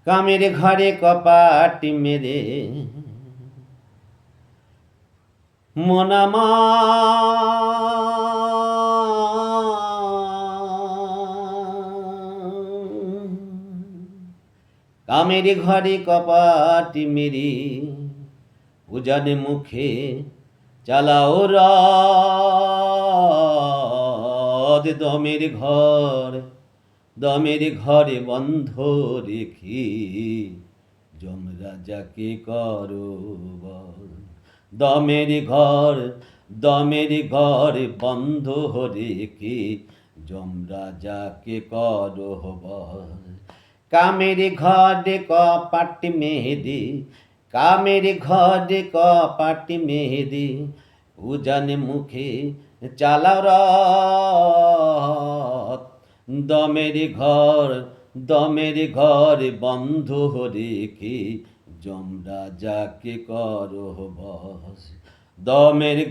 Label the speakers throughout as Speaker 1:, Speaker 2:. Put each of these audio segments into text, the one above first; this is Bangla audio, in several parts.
Speaker 1: কামের ঘরে কপাট মেরে মনামা কামের ঘরে কপাট মেরে উজান মুখে চালাও রদ দমের ঘরে বন্ধ রেখে যমরাজাকে করো বল। দমের ঘর বন্ধ রেখে যমরাজাকে করো বল। কামের ঘরে কপাট মেহেদি কামের ঘরে কপাট মেহেদি উজান মুখে চালাও রথ। দমের ঘর বন্ধ রেখে যমরাজাকে করো বশ। দমের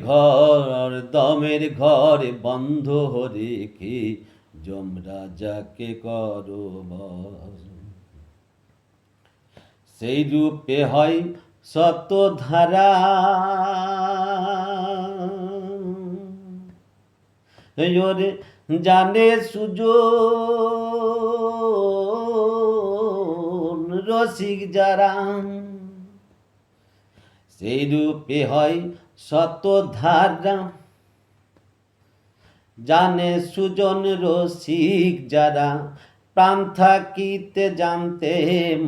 Speaker 1: ঘর বন্ধ রেখে যমরাজাকে করো বশ। সেই রূপে হয় শত ধারা ওরে জানে সুজন রসিক যারা। সেই রূপে হয় শত ধারা জানে সুজন রসিক যারা। প্রাণ থাকিতে জানতে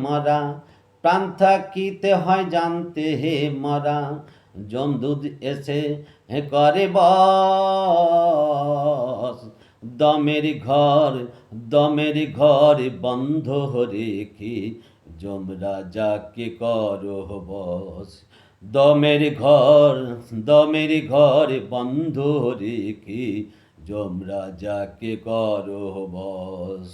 Speaker 1: মরা প্রাণ থাকিতে হয় জানতে মরা। যমদূত এসে করে বশ। দমের ঘর বন্ধ রেখে যমরাজাকে করো বশ। দমের ঘর বন্ধ রেখে যমরাজাকে করো বশ।